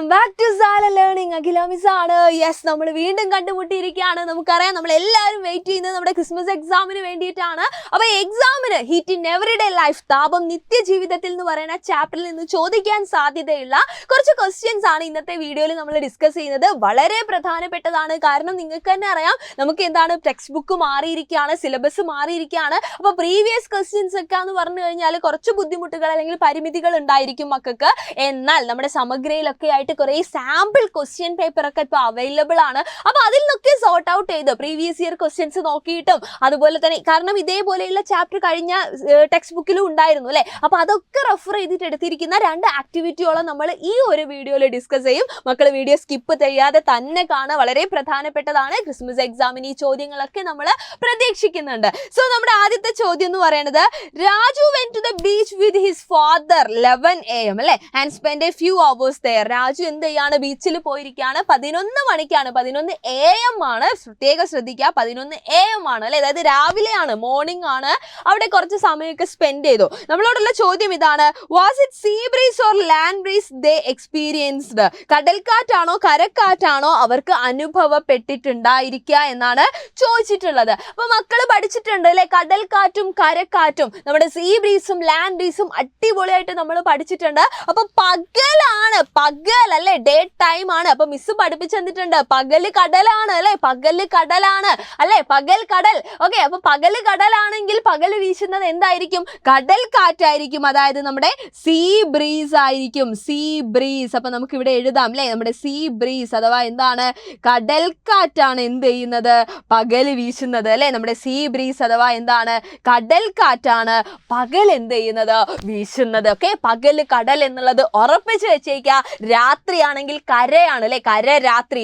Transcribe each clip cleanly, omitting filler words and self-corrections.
Welcome back to Sala learning. Akhila miss ആണ്. Yes, നമ്മൾ വീണ്ടും കണ്ടുമുട്ടിയിരിക്കുകയാണ്. നമുക്കറിയാം നമ്മൾ എല്ലാവരും വെയിറ്റ് ചെയ്യുന്നത് നമ്മുടെ ക്രിസ്മസ് എക്സാമിന് വേണ്ടിയിട്ടാണ്. അപ്പോൾ എക്സാമിന് ഹീറ്റ് ഇൻ എവറിഡേ ലൈഫ്, താപം നിത്യജീവിതത്തിൽ എന്ന് പറയുന്ന ചാപ്റ്ററിൽ നിന്ന് ചോദിക്കാൻ സാധ്യതയുള്ള കുറച്ച് ക്വസ്റ്റ്യൻസ് ആണ് ഇന്നത്തെ വീഡിയോയിൽ നമ്മൾ ഡിസ്കസ് ചെയ്യുന്നത്. വളരെ പ്രധാനപ്പെട്ടതാണ്. കാരണം നിങ്ങൾക്ക് തന്നെ അറിയാം, നമുക്ക് എന്താണ് ടെക്സ്റ്റ് ബുക്ക് മാറിയിരിക്കുകയാണ്, സിലബസ് മാറിയിരിക്കുകയാണ്. അപ്പോൾ പ്രീവിയസ് ക്വസ്റ്റ്യൻസ് ഒക്കെ എന്ന് പറഞ്ഞു കഴിഞ്ഞാൽ കുറച്ച് ബുദ്ധിമുട്ടുകൾ അല്ലെങ്കിൽ പരിമിതികൾ ഉണ്ടായിരിക്കും മക്കൾക്ക്. എന്നാൽ നമ്മുടെ സമഗ്രയിലൊക്കെ ആയിട്ട് കുറേ സാമ്പിൾ ക്വസ്റ്റ്യൻ പേപ്പർ ഒക്കെ ഇപ്പോൾ അവൈലബിൾ ആണ്. അപ്പോൾ അതിൽ നിന്നൊക്കെ സോർട്ട് ഔട്ട് ചെയ്ത് പ്രീവിയസ് ഇയർ ക്വസ്റ്റ്യൻസ് നോക്കിയിട്ടും അതുപോലെ തന്നെ, കാരണം ഇതേപോലെയുള്ള ചാപ്റ്റർ കഴിഞ്ഞ ടെക്സ്റ്റ് ബുക്കിലും ഉണ്ടായിരുന്നു അല്ലേ. അപ്പോൾ അതൊക്കെ റെഫർ ചെയ്തിട്ട് എടുത്തിരിക്കുന്ന 2 ആക്ടിവിറ്റിയോളം നമ്മൾ ഈ ഒരു വീഡിയോയിൽ ഡിസ്കസ് ചെയ്യും. മക്കൾ വീഡിയോ സ്കിപ്പ് ചെയ്യാതെ തന്നെ കാണുക, വളരെ പ്രധാനപ്പെട്ടതാണ്. ക്രിസ്മസ് എക്സാമിന് ഈ ചോദ്യങ്ങളൊക്കെ നമ്മൾ പ്രതീക്ഷിക്കുന്നുണ്ട്. സോ നമ്മുടെ ആദ്യത്തെ ചോദ്യം എന്ന് പറയുന്നത്, Raju went to the beach with his father 11 AM അല്ലേ, and spend a few hours there. Raju എന്ത് ചെയ്യാണ്, ബീച്ചിൽ പോയിരിക്കുകയാണ്. 11 മണിക്കാണ്, 11 AM ആണ്. പ്രത്യേകം ശ്രദ്ധിക്കുക, 11 AM ആണ് അല്ലെ, അതായത് രാവിലെയാണ്, മോർണിംഗ് ആണ്. അവിടെ കുറച്ച് സമയമൊക്കെ സ്പെൻഡ് ചെയ്തു. നമ്മളോടുള്ള ചോദ്യം ഇതാണ്, was it sea breeze or land breeze they experienced? കടൽക്കാറ്റാണോ കരക്കാറ്റാണോ അവർക്ക് അനുഭവപ്പെട്ടിട്ടുണ്ടായിരിക്കുക എന്നാണ് ചോദിച്ചിട്ടുള്ളത്. അപ്പൊ മക്കള് പഠിച്ചിട്ടുണ്ട് അല്ലെ, കടൽക്കാറ്റും കരക്കാറ്റും നമ്മുടെ സീ ബ്രീസും ലാൻഡ് ബ്രീസും അടിപൊളിയായിട്ട് നമ്മൾ പഠിച്ചിട്ടുണ്ട്. അപ്പൊ പകൽ അല്ലെ, ഡേ ടൈം ആണ്. അപ്പൊ മിസ് പഠിപ്പിച്ചു തന്നിട്ടുണ്ട്, പകല് കടലാണ് അല്ലെ, പകല് കടലാണ് അല്ലെ, പകൽ കടൽ. ഓക്കെ, അപ്പൊ പകല് കടലാണെങ്കിൽ പകല് വീശുന്നത് എന്തായിരിക്കും? കടൽ കാറ്റായിരിക്കും. അതായത് നമ്മുടെ സീ ബ്രീസ് ആയിരിക്കും, സീ ബ്രീസ്. അപ്പൊ നമുക്ക് ഇവിടെ എഴുതാം അല്ലെ, നമ്മുടെ സീ ബ്രീസ് അഥവാ എന്താണ്, കടൽ കാറ്റാണ് എന്ത് ചെയ്യുന്നത്, പകല് വീശുന്നത് അല്ലെ. നമ്മുടെ സീ ബ്രീസ് അഥവാ എന്താണ്, കടൽ കാറ്റാണ് പകൽ എന്ത് ചെയ്യുന്നത്, വീശുന്നത്. ഓക്കെ, പകല് കടൽ എന്നുള്ളത് ഉറപ്പിച്ച് വെച്ചേക്കുക. രാത്രിയാണെങ്കിൽ കരയാണ് അല്ലെ, കര രാത്രി,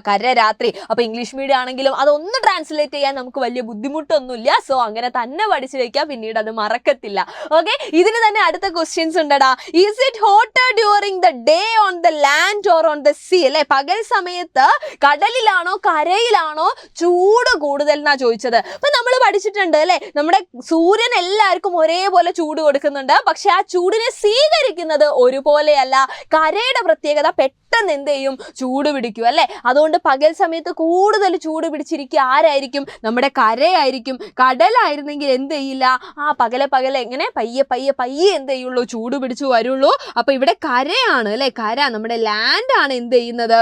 കര രാത്രി. അപ്പൊ ഇംഗ്ലീഷ് മീഡിയം ആണെങ്കിലും അതൊന്ന് ട്രാൻസ്ലേറ്റ് ചെയ്യാൻ നമുക്ക് വലിയ ബുദ്ധിമുട്ടൊന്നുമില്ല. സോ അങ്ങനെ തന്നെ പഠിച്ചു വെക്കുക, പിന്നീട് അത് മറക്കത്തില്ല. ഓക്കെ, ഇതിന് തന്നെ അടുത്ത ക്വസ്റ്റ്യൻസ് ഉണ്ടടാ. Is it hotter during the day on the land or on the sea അല്ലെ, പകൽ സമയത്ത് കടലിലാണോ കരയിലാണോ ചൂട് കൂടുതൽ എന്നാ ചോദിച്ചത്. അപ്പൊ നമ്മൾ പഠിച്ചിട്ടുണ്ട് അല്ലെ, നമ്മുടെ സൂര്യൻ എല്ലാവർക്കും ഒരേപോലെ ചൂട് കൊടുക്കുന്നുണ്ട്. പക്ഷെ ആ ചൂടിനെ സ്വീകരിക്കുന്നത് ഒരുപോലെയല്ല. കരയുടെ പ്രത്യേകത, പെട്ടെന്ന് എന്ത് ചെയ്യും, ചൂട് പിടിക്കും അല്ലെ. അതുകൊണ്ട് പകൽ സമയത്ത് കൂടുതൽ ചൂട് പിടിച്ചിരിക്കുക ആരായിരിക്കും, നമ്മുടെ കരയായിരിക്കും. കടലായിരുന്നെങ്കിൽ എന്ത് ചെയ്യില്ല, പകലെ എങ്ങനെ പയ്യെ എന്ത് ചെയ്യുള്ളൂ, ചൂട് പിടിച്ചു വരുള്ളൂ. അപ്പൊ ഇവിടെ കരയാണ് അല്ലെ, കര നമ്മുടെ ലാൻഡ് ആണ് എന്ത് ചെയ്യുന്നത്,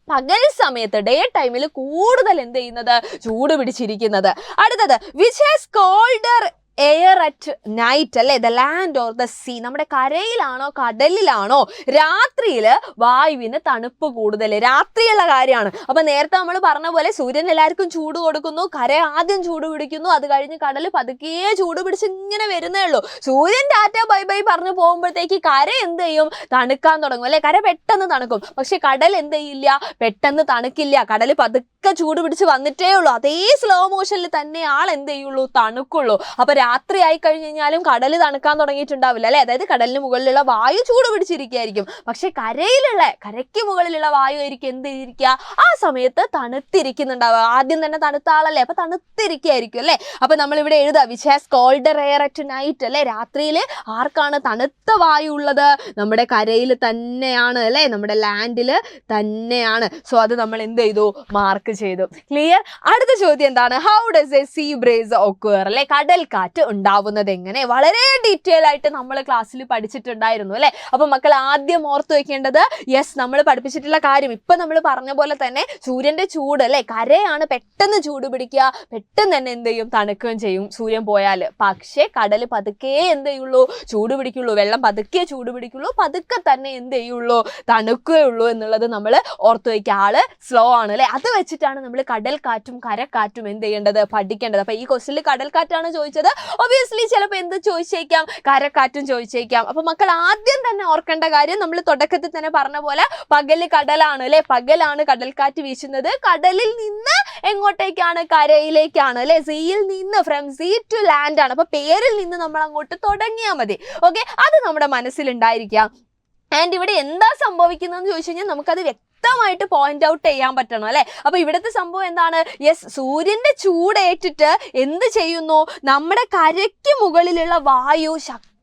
പകൽ സമയത്ത് ഡേ ടൈമിൽ കൂടുതൽ എന്ത് ചെയ്യുന്നത്, ചൂട് പിടിച്ചിരിക്കുന്നത്. അടുത്തത്, which has colder air at night അല്ലെ, the land or the sea. നമ്മുടെ കരയിലാണോ കടലിലാണോ രാത്രിയിൽ വായുവിന് തണുപ്പ് കൂടുതൽ, രാത്രിയുള്ള കാര്യമാണ്. അപ്പൊ നേരത്തെ നമ്മൾ പറഞ്ഞ പോലെ സൂര്യൻ എല്ലാവർക്കും ചൂട് കൊടുക്കുന്നു, കര ആദ്യം ചൂട് പിടിക്കുന്നു, അത് കഴിഞ്ഞ് കടൽ പതുക്കെ ചൂട് പിടിച്ച് ഇങ്ങനെ വരുന്നേ ഉള്ളൂ. സൂര്യൻ ടാറ്റ ബൈ ബൈ പറഞ്ഞു പോകുമ്പോഴത്തേക്ക് കര എന്ത് ചെയ്യും, തണുക്കാൻ തുടങ്ങും അല്ലെ, കര പെട്ടെന്ന് തണുക്കും. പക്ഷെ കടൽ എന്ത് ചെയ്യില്ല, പെട്ടെന്ന് തണുക്കില്ല. കടൽ പതുക്കെ ചൂട് പിടിച്ച് വന്നിട്ടേ ഉള്ളൂ, അതേ സ്ലോ മോഷനിൽ തന്നെ ആൾ എന്ത് ചെയ്യുള്ളൂ, തണുക്കുള്ളൂ. അപ്പൊ രാത്രി ആയി കഴിഞ്ഞ് കഴിഞ്ഞാലും കടൽ തണുക്കാൻ തുടങ്ങിയിട്ടുണ്ടാവില്ല അല്ലെ, അതായത് കടലിന് മുകളിലുള്ള വായു ചൂട് പിടിച്ചിരിക്കുകയായിരിക്കും. പക്ഷെ കരയ്ക്ക് മുകളിലുള്ള വായു ആയിരിക്കും എന്ത് ചെയ്തിരിക്കുക, ആ സമയത്ത് തണുത്തിരിക്കുന്നുണ്ടാവുക. ആദ്യം തന്നെ തണുത്ത ആളല്ലേ, അപ്പൊ തണുത്തിരിക്കുകയായിരിക്കും അല്ലെ. അപ്പൊ നമ്മൾ ഇവിടെ എഴുതാം, which has colder air at night അല്ലെ, രാത്രിയിൽ ആർക്കാണ് തണുത്ത വായു ഉള്ളത്, നമ്മുടെ കരയിൽ തന്നെയാണ് അല്ലെ, നമ്മുടെ ലാൻഡിൽ തന്നെയാണ്. സോ അത് നമ്മൾ എന്ത് ചെയ്തു, മാർക്ക് ചെയ്തു. ക്ലിയർ. അടുത്ത ചോദ്യം എന്താണ്, how does A C breeze occur അല്ലെ, കടൽ കാറ്റ് ഉണ്ടാവുന്നത് എങ്ങനെ? വളരെ ഡീറ്റെയിൽ ആയിട്ട് നമ്മൾ ക്ലാസ്സിൽ പഠിച്ചിട്ടുണ്ടായിരുന്നു അല്ലെ. അപ്പൊ മക്കൾ ആദ്യം ഓർത്ത് വെക്കേണ്ടത്, യെസ്, നമ്മൾ പഠിപ്പിച്ചിട്ടുള്ള കാര്യം ഇപ്പൊ നമ്മൾ പറഞ്ഞ പോലെ തന്നെ സൂര്യന്റെ ചൂട് അല്ലെ, കരയാണ് പെട്ടെന്ന് ചൂട് പിടിക്കുക, പെട്ടെന്ന് തന്നെ എന്ത് ചെയ്യും, തണുക്കുകയും ചെയ്യും സൂര്യൻ പോയാൽ. പക്ഷേ കടൽ പതുക്കെ എന്ത് ചെയ്യുള്ളൂ, ചൂട് പിടിക്കുള്ളൂ. വെള്ളം പതുക്കെ ചൂട് പിടിക്കുള്ളൂ, പതുക്കെ തന്നെ എന്ത് ചെയ്യുള്ളൂ, തണുക്കുകയുള്ളൂ എന്നുള്ളത് നമ്മൾ ഓർത്ത് വയ്ക്കുക. ആള് സ്ലോ ആണ് അല്ലെ. അത് വെച്ചിട്ടാണ് നമ്മൾ കടൽ കാറ്റും കരക്കാറ്റും എന്ത് ചെയ്യേണ്ടത്, പഠിക്കേണ്ടത്. അപ്പൊ ഈ ക്വസ്റ്റ്യനിൽ കടൽക്കാറ്റാണ് ചോദിച്ചത്. ഒബിയസ്ലി ചിലപ്പോൾ എന്ത് ചോദിച്ചേക്കാം, കരക്കാറ്റും ചോദിച്ചേക്കാം. അപ്പൊ മക്കൾ ആദ്യം തന്നെ ഓർക്കേണ്ട കാര്യം, നമ്മൾ തുടക്കത്തിൽ തന്നെ പറഞ്ഞ പോലെ പകല് കടലാണ് അല്ലെ, പകലാണ് കടൽക്കാറ്റ് വീശുന്നത്. കടലിൽ നിന്ന് എങ്ങോട്ടേക്കാണ്, കരയിലേക്കാണ് അല്ലെ. സീയിൽ നിന്ന്, ഫ്രം സീ ടു ലാൻഡ് ആണ്. അപ്പൊ പേരിൽ നിന്ന് നമ്മൾ അങ്ങോട്ട് തുടങ്ങിയാൽ മതി. ഓക്കെ, അത് നമ്മുടെ മനസ്സിലുണ്ടായിരിക്കാം. ആൻഡ് ഇവിടെ എന്താ സംഭവിക്കുന്നതെന്ന് ചോദിച്ചു കഴിഞ്ഞാൽ നമുക്കത് വ്യക്തമായിട്ട് പോയിന്റ് ഔട്ട് ചെയ്യാൻ പറ്റണം അല്ലെ. അപ്പൊ ഇവിടുത്തെ സംഭവം എന്താണ്, യെസ്, സൂര്യന്റെ ചൂടേറ്റിട്ട് എന്ത് ചെയ്യുന്നു, നമ്മുടെ കരയ്ക്ക് മുകളിലുള്ള വായു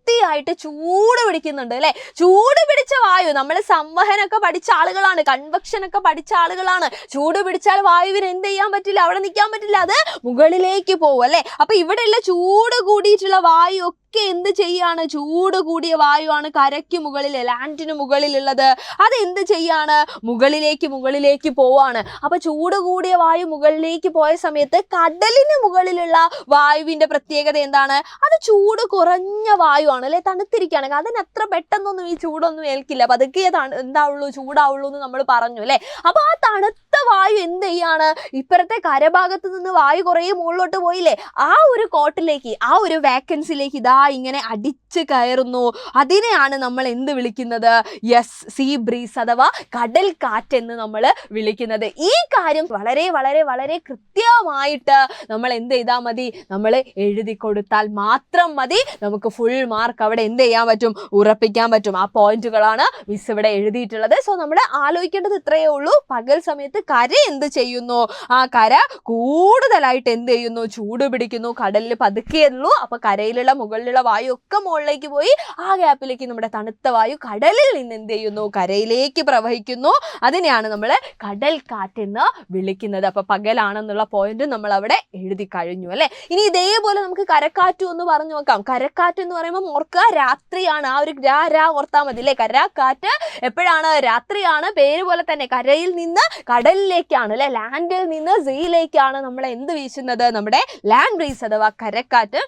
ശക്തിയായിട്ട് ചൂട് പിടിക്കുന്നുണ്ട് അല്ലെ. ചൂട് പിടിച്ച വായു, നമ്മൾ സംവഹനൊക്കെ പഠിച്ച ആളുകളാണ്, കൺവെക്ഷൻ ഒക്കെ പഠിച്ച ആളുകളാണ്. ചൂട് പിടിച്ചാൽ വായുവിന് എന്ത് ചെയ്യാൻ പറ്റില്ല, അവിടെ നിൽക്കാൻ പറ്റില്ല, അത് മുകളിലേക്ക് പോകും അല്ലെ. അപ്പൊ ഇവിടെയുള്ള ചൂട് കൂടിയിട്ടുള്ള വായു ഒക്കെ എന്ത് ചെയ്യാണ്, ചൂട് കൂടിയ വായുവാണ് കരയ്ക്ക് മുകളിൽ, ലാൻഡിന് മുകളിലുള്ളത്. അത് എന്ത് ചെയ്യാണ്, മുകളിലേക്ക് പോവാണ്. അപ്പൊ ചൂട് കൂടിയ വായു മുകളിലേക്ക് പോയ സമയത്ത് കടലിന് മുകളിലുള്ള വായുവിന്റെ പ്രത്യേകത എന്താണ്, അത് ചൂട് കുറഞ്ഞ വായുവാണ് അല്ലെ, തണുത്തിരിക്കുകയാണ്. അതിന് അത്ര പെട്ടെന്നൊന്നും ഈ ചൂടൊന്നും ഏൽക്കില്ല, പതുക്കെ എന്താവുള്ളൂ, ചൂടാവുള്ളൂ എന്ന് നമ്മൾ പറഞ്ഞു അല്ലെ. അപ്പൊ ആ തണുത്ത വായു എന്ത് ചെയ്യാണ്, ഇപ്പുറത്തെ കരഭാഗത്ത് നിന്ന് വായു കുറേ മുകളിലോട്ട് പോയില്ലേ, ആ ഒരു കോട്ടിലേക്ക്, ആ ഒരു വാക്കൻസിലേക്ക് ഇതാ ഇങ്ങനെ അടിച്ച് കയറുന്നു. അതിനെയാണ് നമ്മൾ എന്ത് വിളിക്കുന്നത്, യെസ്, സീ ബ്രീസ് അഥവാ കടൽ കാറ്റ് എന്ന് നമ്മൾ വിളിക്കുന്നത്. ഈ കാര്യം വളരെ വളരെ വളരെ കൃത്യമായിട്ട് നമ്മൾ എന്ത് ചെയ്താൽ മതി, നമ്മൾ എഴുതി കൊടുത്താൽ മാത്രം മതി, നമുക്ക് ഫുൾ മാർക്ക് അവിടെ എന്ത് ചെയ്യാൻ പറ്റും, ഉറപ്പിക്കാൻ പറ്റും. ആ പോയിന്റുകളാണ് മിസ് ഇവിടെ എഴുതിയിട്ടുള്ളത്. സോ നമ്മൾ ആലോചിക്കേണ്ടത് ഇത്രയേ ഉള്ളൂ, പകൽ സമയത്ത് കര എന്ത് ചെയ്യുന്നു, ആ കര കൂടുതലായിട്ട് എന്ത് ചെയ്യുന്നു, ചൂട് പിടിക്കുന്നു. കടലിൽ പതുക്കെ ഉള്ളൂ, അപ്പൊ കരയിലുള്ള മുകളിലുള്ള വായു ഒക്കെ മുകളിലേക്ക് പോയി, ആ ഗ്യാപ്പിലേക്ക് നമ്മുടെ തണുത്ത വായു കടലിൽ നിന്ന് എന്ത് ചെയ്യുന്നു, കരയിലേക്ക് പ്രവഹിക്കുന്നു. അതിനെയാണ് നമ്മൾ കടൽ കാറ്റ് എന്ന് വിളിക്കുന്നത്. അപ്പൊ പകലാണെന്നുള്ള പോയിന്റ് നമ്മൾ അവിടെ എഴുതി കഴിഞ്ഞു അല്ലെ. ഇനി ഇതേപോലെ നമുക്ക് കരക്കാറ്റ് ഒന്ന് പറഞ്ഞു നോക്കാം. കരക്കാറ്റ് എന്ന് പറയുമ്പോൾ ഓർക്കുക, രാത്രിയാണ്. ആ ഒരു രാ ഓർത്താൽ മതി അല്ലെ. കരക്കാറ്റ് എപ്പോഴാണ്, രാത്രിയാണ്. പേര് പോലെ തന്നെ കരയിൽ നിന്ന് കടലിലേക്കാണ് അല്ലെ, ലാൻഡിൽ നിന്ന് സീയിലേക്കാണ് നമ്മൾ എന്ത് വീശുന്നത്, നമ്മുടെ ലാൻഡ് ബ്രീസ് അഥവാ കരക്കാറ്റ്.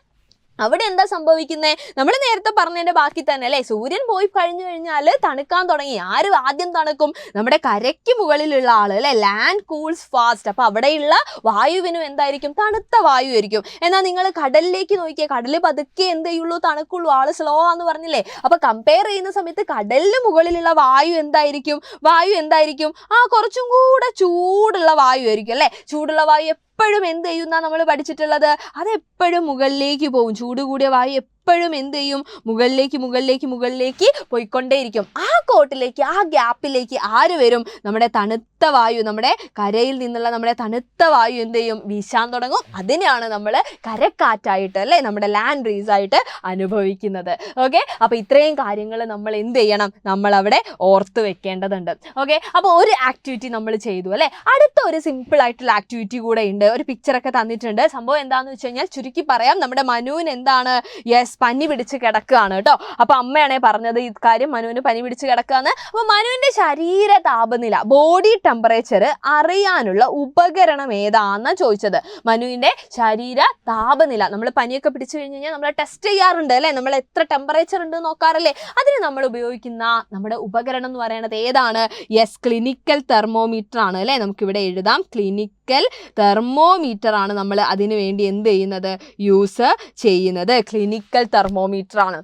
അവിടെ എന്താ സംഭവിക്കുന്നത്, നമ്മൾ നേരത്തെ പറഞ്ഞതിന്റെ ബാക്കി തന്നെ അല്ലെ. സൂര്യൻ പോയി കഴിഞ്ഞു കഴിഞ്ഞാൽ തണുക്കാൻ തുടങ്ങി. ആര് ആദ്യം തണുക്കും, നമ്മുടെ കരയ്ക്ക് മുകളിലുള്ള ആള് അല്ലെ. Land cools fast. അപ്പൊ അവിടെയുള്ള വായുവിനും എന്തായിരിക്കും, തണുത്ത വായു ആയിരിക്കും. എന്നാൽ നിങ്ങൾ കടലിലേക്ക് നോക്കിയാൽ കടല് പതുക്കെ എന്ത് ചെയ്യുള്ളൂ, തണുക്കുള്ളൂ. ആള് സ്ലോ ആന്ന് പറഞ്ഞില്ലേ. അപ്പൊ കമ്പയർ ചെയ്യുന്ന സമയത്ത് കടലിന് മുകളിലുള്ള വായു എന്തായിരിക്കും, കുറച്ചും കൂടെ ചൂടുള്ള വായു ആയിരിക്കും അല്ലെ. ചൂടുള്ള വായു എപ്പോഴും എന്ത് ചെയ്യുന്ന നമ്മൾ പഠിച്ചിട്ടുള്ളത്, അതെപ്പോഴും മുകളിലേക്ക് പോകും. ചൂട് കൂടിയ വായു എപ്പോഴും എന്ത് ചെയ്യും, മുകളിലേക്ക് പോയിക്കൊണ്ടേയിരിക്കും. ആ കോട്ടിലേക്ക്, ആ ഗ്യാപ്പിലേക്ക് ആര് വരും, നമ്മുടെ തണുത്ത വായു, നമ്മുടെ കരയിൽ നിന്നുള്ള നമ്മുടെ തണുത്ത വായു എന്ത് ചെയ്യും, വീശാൻ തുടങ്ങും. അതിനെയാണ് നമ്മൾ കരക്കാറ്റായിട്ട് അല്ലെ, നമ്മുടെ ലാൻഡ് ബ്രീസ് ആയിട്ട് അനുഭവിക്കുന്നത്. ഓക്കെ, അപ്പൊ ഇത്രയും കാര്യങ്ങൾ നമ്മൾ എന്ത് ചെയ്യണം, നമ്മൾ അവിടെ ഓർത്ത് വെക്കേണ്ടതുണ്ട്. ഓക്കെ, അപ്പൊ ഒരു ആക്ടിവിറ്റി നമ്മൾ ചെയ്തു അല്ലെ. അടുത്ത ഒരു സിമ്പിൾ ആയിട്ടുള്ള ആക്ടിവിറ്റി കൂടെ ഉണ്ട്. ഒരു പിക്ചറൊക്കെ തന്നിട്ടുണ്ട്. സംഭവം എന്താണെന്ന് വെച്ച് കഴിഞ്ഞാൽ ചുരുക്കി പറയാം, നമ്മുടെ മനുവിന് എന്താണ്, യെസ്, പനി പിടിച്ച് കിടക്കുകയാണ് കേട്ടോ. അപ്പൊ അമ്മയാണേ പറഞ്ഞത് ഈ കാര്യം, മനുവിന് പനി പിടിച്ച് കിടക്കുകയെന്ന്. അപ്പൊ മനുവിന്റെ ശരീര താപനില, ബോഡി ടെമ്പറേച്ചർ അറിയാനുള്ള ഉപകരണം ഏതാന്നാ ചോദിച്ചത്. മനുവിന്റെ ശരീര താപനില, നമ്മൾ പനിയൊക്കെ പിടിച്ചു കഴിഞ്ഞ് കഴിഞ്ഞാൽ നമ്മൾ ടെസ്റ്റ് ചെയ്യാറുണ്ട് അല്ലെ, നമ്മൾ എത്ര ടെമ്പറേച്ചർ ഉണ്ട് നോക്കാറല്ലേ. അതിന് നമ്മൾ ഉപയോഗിക്കുന്ന നമ്മുടെ ഉപകരണം എന്ന് പറയുന്നത് ഏതാണ്, യെസ്, ക്ലിനിക്കൽ തെർമോമീറ്റർ ആണ് അല്ലെ. നമുക്കിവിടെ എഴുതാം, ക്ലിനിക്കൽ തെർമോമീറ്റർ ആണ് നമ്മൾ അതിനു വേണ്ടി എന്ത് ചെയ്യുന്നത്, യൂസ് ചെയ്യുന്നത്. ക്ലിനിക്കൽ തെർമോമീറ്റർ ആണ്.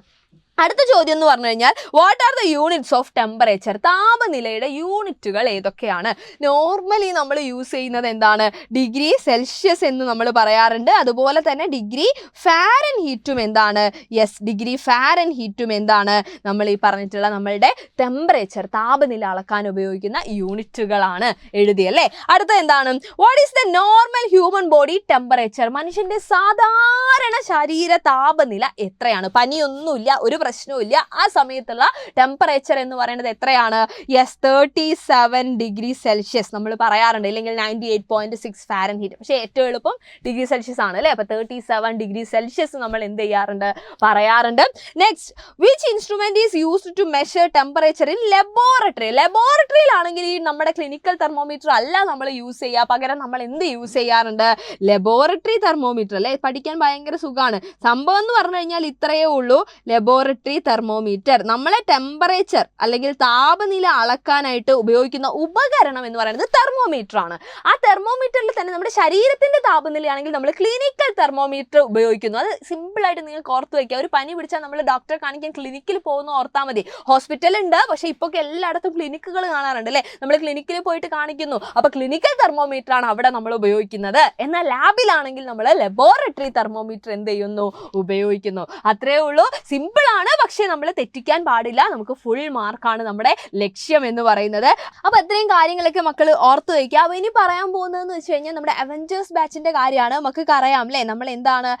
അടുത്ത ചോദ്യം എന്ന് പറഞ്ഞു കഴിഞ്ഞാൽ, what are the units of temperature, താപനിലയുടെ യൂണിറ്റുകൾ ഏതൊക്കെയാണ്. നോർമലി നമ്മൾ യൂസ് ചെയ്യുന്നത് എന്താണ്, ഡിഗ്രി സെൽഷ്യസ് എന്ന് നമ്മൾ പറയാറുണ്ട്. അതുപോലെ തന്നെ ഡിഗ്രി ഫാരൻഹീറ്റും എന്താണ്, യെസ്, ഡിഗ്രി ഫാരൻഹീറ്റും എന്താണ്, നമ്മൾ ഈ പറഞ്ഞിട്ടുള്ള നമ്മളുടെ ടെമ്പറേച്ചർ, താപനില അളക്കാൻ ഉപയോഗിക്കുന്ന യൂണിറ്റുകളാണ് എഴുതിയല്ലേ. അടുത്ത എന്താണ്, what is the normal human body temperature, മനുഷ്യന്റെ സാധാരണ ശരീര താപനില എത്രയാണ്. പനിയൊന്നുമില്ല, ഒരു പ്രശ്നവുമില്ല, ആ സമയത്തുള്ള ടെമ്പറേച്ചർ എന്ന് പറയുന്നത് എത്രയാണ്, യെസ്, 37 ഡിഗ്രി സെൽഷ്യസ് നമ്മൾ പറയാറുണ്ട്, അല്ലെങ്കിൽ 98.6 ഫാരൻഹീറ്റ്. പക്ഷേ ഏറ്റവും എളുപ്പം ഡിഗ്രി സെൽഷ്യസ് ആണ് അല്ലേ. അപ്പോൾ 37 ഡിഗ്രി സെൽഷ്യസ് നമ്മൾ എന്ത് ചെയ്യാറുണ്ട്, പറയാറുണ്ട്. Next, which instrument is used to measure temperature in laboratory. ലബോറട്ടറിയിലാണെങ്കിൽ ഈ നമ്മുടെ ക്ലിനിക്കൽ തെർമോമീറ്റർ അല്ല നമ്മൾ യൂസ് ചെയ്യുക, പകരം നമ്മൾ എന്ത് യൂസ് ചെയ്യാറുണ്ട്, ലബോറട്ടറി തെർമോമീറ്റർ അല്ലേ. പഠിക്കാൻ ഭയങ്കര സുഖമാണ്. സംഭവം എന്ന് പറഞ്ഞു കഴിഞ്ഞാൽ ഇത്രയേ ഉള്ളൂ. ലബോറട്ടറി തെർമോമീറ്റർ നമ്മളെ ടെമ്പറേച്ചർ അല്ലെങ്കിൽ താപനില അളക്കാനായിട്ട് ഉപയോഗിക്കുന്ന ഉപകരണം എന്ന് പറയുന്നത് തെർമോമീറ്റർ ആണ്. ആ തെർമോമീറ്ററിൽ തന്നെ നമ്മുടെ ശരീരത്തിന്റെ താപനിലയാണെങ്കിൽ നമ്മൾ ക്ലിനിക്കൽ തെർമോമീറ്റർ ഉപയോഗിക്കുന്നു. അത് സിമ്പിൾ ആയിട്ട് നിങ്ങൾക്ക് ഓർത്ത് വയ്ക്കുക. ഒരു പനി പിടിച്ചാൽ നമ്മൾ ഡോക്ടറെ കാണിക്കാൻ ക്ലിനിക്കിൽ പോകുന്ന ഓർത്താൽ മതി. ഹോസ്പിറ്റൽ ഉണ്ട്, പക്ഷേ ഇപ്പോൾ എല്ലായിടത്തും ക്ലിനിക്കുകൾ കാണാറുണ്ട് അല്ലേ. നമ്മൾ ക്ലിനിക്കിൽ പോയിട്ട് കാണിക്കുന്നു, അപ്പോൾ ക്ലിനിക്കൽ തെർമോമീറ്റർ ആണ് അവിടെ നമ്മൾ ഉപയോഗിക്കുന്നത്. എന്നാൽ ലാബിലാണെങ്കിൽ നമ്മൾ ലബോറട്ടറി തെർമോമീറ്റർ എന്ത് ചെയ്യുന്നു, ഉപയോഗിക്കുന്നു. അത്രയേ ഉള്ളൂ, സിമ്പിൾ ആണ്. ആണ്, പക്ഷേ നമ്മൾ തെറ്റിക്കാൻ പാടില്ല. നമുക്ക് ഫുൾ മാർക്കാണ് നമ്മുടെ ലക്ഷ്യം എന്ന് പറയുന്നത്. അപ്പൊ അത്രയും കാര്യങ്ങളൊക്കെ മക്കൾ ഓർത്ത് വയ്ക്കുക. അപ്പൊ ഇനി പറയാൻ പോകുന്നതെന്ന് വെച്ച് കഴിഞ്ഞാൽ നമ്മുടെ അവഞ്ചേഴ്സ് ബാച്ചിന്റെ കാര്യമാണ്. മക്കൾക്ക് അറിയാം അല്ലേ, നമ്മൾ എന്താണ്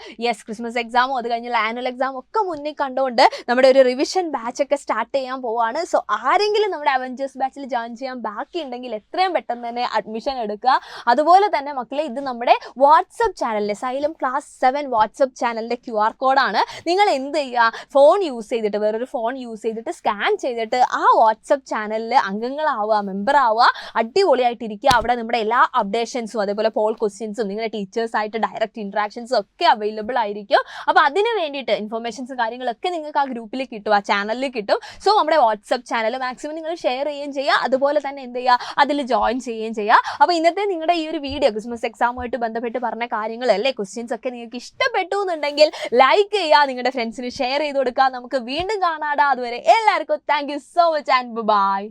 ക്രിസ്മസ് എക്സാമും അത് കഴിഞ്ഞുള്ള ആനുവൽ എക്സാം ഒക്കെ മുന്നിൽ കണ്ടുകൊണ്ട് നമ്മുടെ ഒരു റിവിഷൻ ബാച്ച് ഒക്കെ സ്റ്റാർട്ട് ചെയ്യാൻ പോവാണ്. സോ ആരെങ്കിലും നമ്മുടെ അവഞ്ചേഴ്സ് ബാച്ചിൽ ജോയിൻ ചെയ്യാൻ ബാക്കി ഉണ്ടെങ്കിൽ എത്രയും പെട്ടെന്ന് തന്നെ അഡ്മിഷൻ എടുക്കുക. അതുപോലെ തന്നെ മക്കളെ, ഇത് നമ്മുടെ വാട്സപ്പ് ചാനലിലെ സൈലം ക്ലാസ് 7 വാട്സപ്പ് ചാനലിന്റെ QR കോഡാണ്. നിങ്ങൾ എന്ത് ചെയ്യുക, ഫോൺ യൂസ് ചെയ്തിട്ട്, വേറൊരു ഫോൺ യൂസ് ചെയ്തിട്ട് സ്കാൻ ചെയ്തിട്ട് ആ വാട്സപ്പ് ചാനലിൽ അംഗങ്ങളാവുക, മെമ്പർ ആവുക, അടിപൊളിയായിട്ടിരിക്കുക. അവിടെ നമ്മുടെ എല്ലാ അപ്ഡേഷൻസും അതേപോലെ പോൾ ക്വസ്റ്റ്യൻസും നിങ്ങളുടെ ടീച്ചേഴ്സായിട്ട് ഡയറക്റ്റ് ഇൻട്രാക്ഷൻസും ഒക്കെ അവൈലബിൾ ആയിരിക്കും. അപ്പോൾ അതിന് വേണ്ടിയിട്ട് ഇൻഫർമേഷൻസ് കാര്യങ്ങളൊക്കെ നിങ്ങൾക്ക് ആ ഗ്രൂപ്പിൽ കിട്ടും, ആ ചാനലിൽ കിട്ടും. സോ നമ്മുടെ വാട്സപ്പ് ചാനൽ മാക്സിമം നിങ്ങൾ ഷെയർ ചെയ്യുകയും ചെയ്യുക, അതുപോലെ തന്നെ എന്ത് ചെയ്യുക, അതിൽ ജോയിൻ ചെയ്യുകയും ചെയ്യുക. അപ്പോൾ ഇന്നത്തെ നിങ്ങളുടെ ഈ ഒരു വീഡിയോ ക്രിസ്മസ് എക്സാമുമായിട്ട് ബന്ധപ്പെട്ട് പറഞ്ഞ കാര്യങ്ങൾ അല്ലേ, ക്വസ്റ്റ്യൻസ് ഒക്കെ നിങ്ങൾക്ക് ഇഷ്ടപ്പെട്ടു എന്നുണ്ടെങ്കിൽ ലൈക്ക് ചെയ്യുക, നിങ്ങളുടെ ഫ്രണ്ട്സിന് ഷെയർ ചെയ്ത് കൊടുക്കുക. നമുക്ക് വീണ്ടും കാണാടാ. അതുവരെ എല്ലാവർക്കും thank you so much and by.